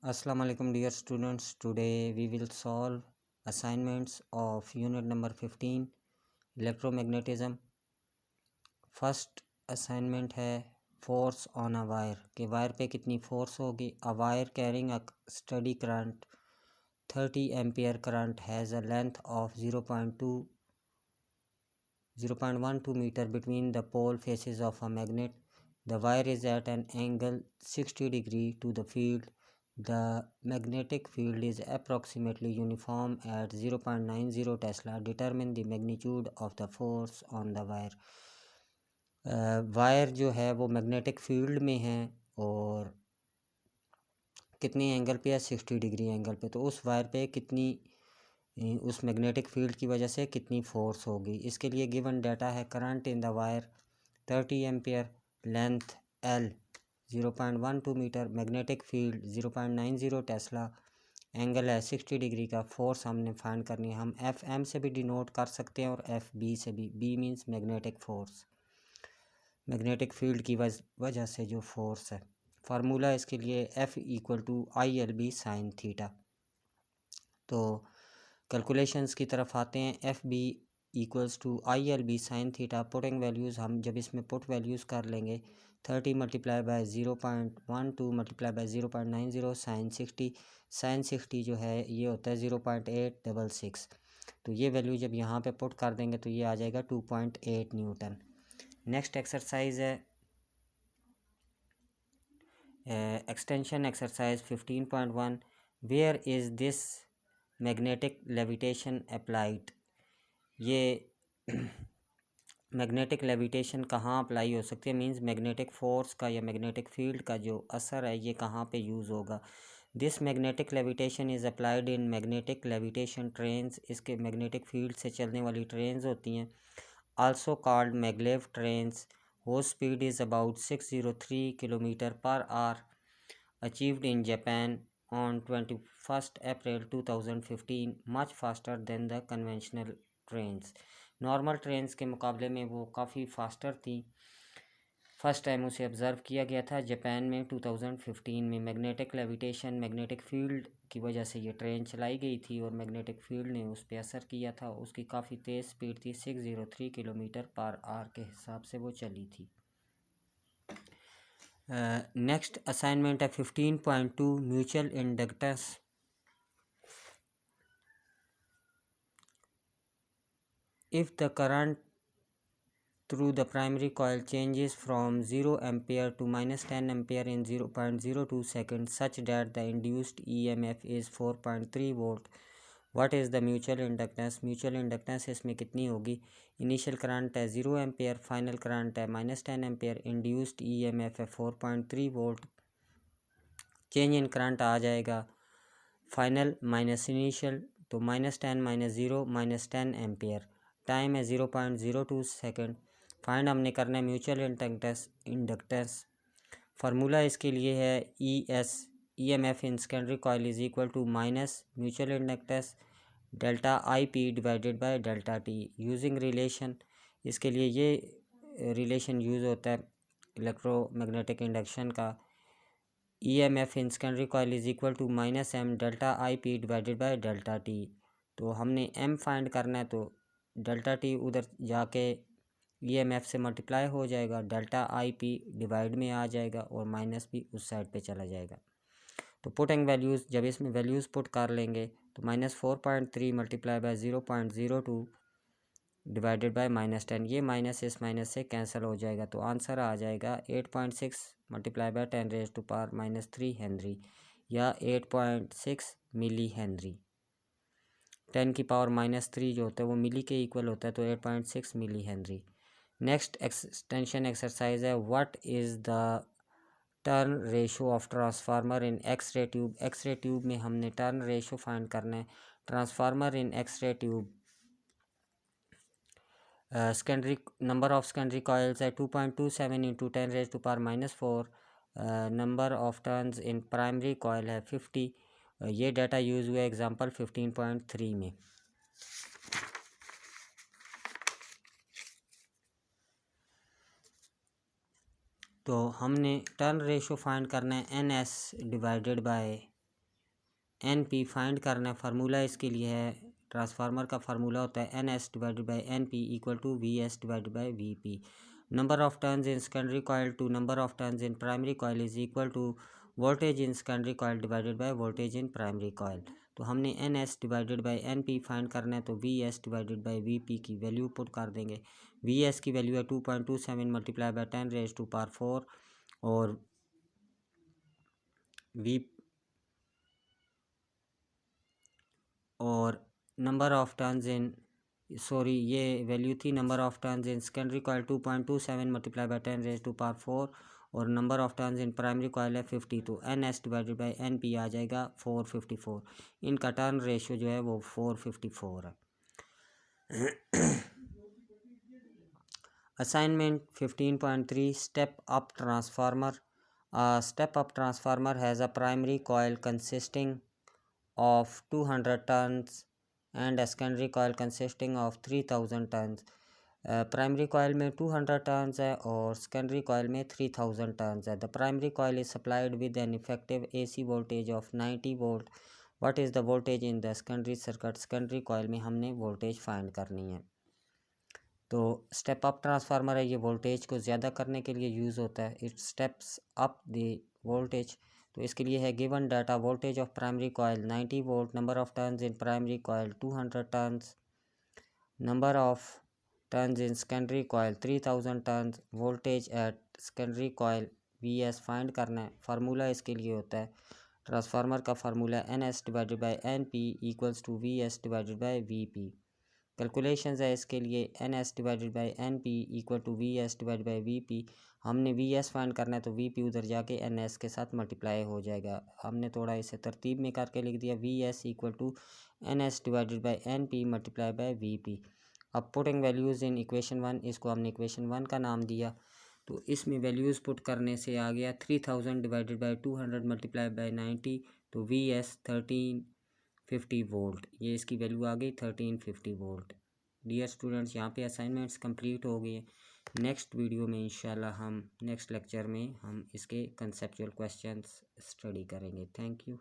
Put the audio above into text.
Assalamu alaikum dear students. Today we will solve assignments of unit number 15 electromagnetism. First assignment है force on a wire कि wire पे कितनी force होगी. A wire carrying a steady current 30 ampere current has a length of 0.12 meter between the pole faces of a magnet. The wire is at an angle 60 degree to the field. The magnetic field is approximately uniform at 0.90 Tesla. Determine the magnitude of the force on the wire. Wire जो है वो magnetic field में है और कितनी angle पे है, 60 degree angle पे. तो उस वायर पे कितनी उस मैग्नेटिक फील्ड की वजह से कितनी फोर्स होगी. इसके लिए गिवन डाटा है current in the wire 30 ampere, length L 0.12 metre, magnetic field 0.90 tesla, angle है 60 डिग्री का. फोर्स हमने फाइंड करनी है. हम FM से भी डिनोट कर सकते हैं और FB से भी. B means magnetic force, magnetic field की वजह से जो फोर्स है. फार्मूला इसके लिए F = ILB sin थीटा. तो कैलकुलेशंस की तरफ आते हैं. FB = ILB sin theta. Putting values हम जब इसमें पुट वैल्यूज़ कर लेंगे 30 × 0.12 × 0.90 sin 60 जो है ये होता है 0.866. तो ये वैल्यू जब यहाँ पे पुट कर देंगे तो ये आ जाएगा 2.8 न्यूटन. नेक्स्ट एक्सरसाइज है extension exercise 15.1. Where is this magnetic levitation applied. ये मैग्नेटिक लेविटेशन कहाँ अप्लाई हो सकती है, मींस मैग्नेटिक फोर्स का या मैग्नेटिक फील्ड का जो असर है ये कहाँ पे यूज़ होगा. This magnetic levitation is applied in magnetic levitation trains. इसके मैग्नेटिक फील्ड से चलने वाली ट्रेन्स होती हैं. Also called maglev trains. whose speed is about 603 km/h, achieved in Japan on 21st April 2015, much faster than the conventional trains. Normal trains के मुकाबले में वो काफ़ी फास्टर थी. फर्स्ट टाइम उसे ऑब्ज़र्व किया गया था जापान में 2015 में. मैग्नेटिक लेविटेशन, मैग्नेटिक फील्ड की वजह से ये ट्रेन चलाई गई थी और मैग्नेटिक फील्ड ने उस पर असर किया था. उसकी काफ़ी तेज़ स्पीड थी, 603 km/h के हिसाब से वो चली थी. नेक्स्ट असाइनमेंट है 15.2 mutual inductance. If the current through the primary coil changes from 0 ampere to -10 ampere in 0.02 seconds such that the induced EMF is 4.3 volt. What is the mutual inductance? Mutual inductance इसमें कितनी होगी. Initial current है 0 ampere, final current है -10 ampere, induced EMF है 4.3 volt. Change in current आ जाएगा final minus initial, तो -10 -0 -10 ampere. Time है 0.02 second. Find हमने करना है म्यूचुअल इंडक्टेंस. फार्मूला इसके लिए है EMF in secondary coil is equal to minus mutual inductance delta IP divided by delta T. Using relation, इसके लिए ये रिलेशन यूज़ होता है इलेक्ट्रोमैग्नेटिक इंडक्शन का. EMF in secondary coil is equal to -m delta IP divided by delta T. तो हमने m find करना है तो डेल्टा T उधर जाके EMF से मल्टीप्लाई हो जाएगा, डेल्टा IP डिवाइड में आ जाएगा और माइनस भी उस साइड पे चला जाएगा. तो पुटिंग वैल्यूज़ जब इसमें वैल्यूज़ पुट कर लेंगे तो -4.3 × 0.02 डिवाइडेड बाय -10. ये माइनस इस माइनस से कैंसिल हो जाएगा. तो आंसर आ जाएगा 8.6 × 10⁻³ हेनरी या 8.6 मिली हेनरी. 10⁻³ जो होता है वो मिली के इक्वल होता है, तो 8.6 milli henry. Next extension exercise है what is the turn ratio of transformer in X-ray tube. X-ray tube में हमने टर्न रेशो फाइंड करना है. Transformer in X-ray tube, secondary number of secondary coils है 2.27 × 10⁻⁻⁴. Number of turns in primary coil है 50. ये data use हुआ है example 15.3 में. तो हमने टर्न रेशो फाइंड करना है NS divided by N P find करना है। फार्मूला इसके लिए है, ट्रांसफार्मर का फार्मूला होता है N S divided by N P equal to V S divided by V P. Number of turns in secondary coil to number of turns in primary coil is equal to voltage in secondary coil divided by voltage in primary coil. तो हमने N S divided by N P find करना है, तो V S divided by V P की value put कर देंगे। V S की value है 2.27 multiply by 10 raise to power 4 और वी और नंबर ऑफ टर्न्स इन ये वैल्यू थी number of turns in secondary coil 2.27 multiply by 10 raise to power 4 और number of turns in primary coil है 50। तो N S divided by N P आ जाएगा 454। इनका टर्न रेशियो जो है वो 454 है। Assignment 15.3 step up transformer. Step up transformer has a primary coil consisting of 200 tons and a secondary coil consisting of 3000 tons। Primary coil में 200 turns है और सेकेंडरी कॉइल में 3000 टर्न्स है। The primary coil is supplied with an effective AC voltage of 90 volt. What is the voltage in the secondary circuit. Secondary coil में हमने voltage find करनी है। तो स्टेप अप ट्रांसफार्मर है, ये वोल्टेज को ज़्यादा करने के लिए यूज़ होता है। It steps up the voltage. तो इसके लिए है given data voltage of primary coil 90 volt, number of turns in primary coil 200 turns, number of turns in secondary coil 3000 turns, voltage at secondary coil VS find करना है। Formula इसके लिए होता है, ट्रांसफार्मर का formula NS divided by NP equals to VS divided by VP। Calculations है इसके लिए NS divided by NP equal to VS divided by VP। हमने VS फाइंड करना है तो VP उधर जाके NS के साथ मल्टीप्लाई हो जाएगा। हमने थोड़ा इसे तरतीब में करके लिख दिया, VS equal to NS divided by NP multiply by VP। अब पुटिंग वैल्यूज़ इन इक्वेशन 1, इसको हमने इक्वेशन 1 का नाम दिया। तो इसमें वैल्यूज़ पुट करने से आ गया 3000 डिवाइडेड बाई 200 मल्टीप्लाई बाई 90, तो VS 1350 वोल्ट। ये इसकी वैल्यू आ गई 1350 वोल्ट। डियर स्टूडेंट्स, यहाँ पे असाइनमेंट्स कंप्लीट हो गए। नेक्स्ट वीडियो में इंशाल्लाह हम नेक्स्ट लेक्चर में हम इसके कंसेप्चुअल क्वेश्चंस स्टडी करेंगे। Thank you.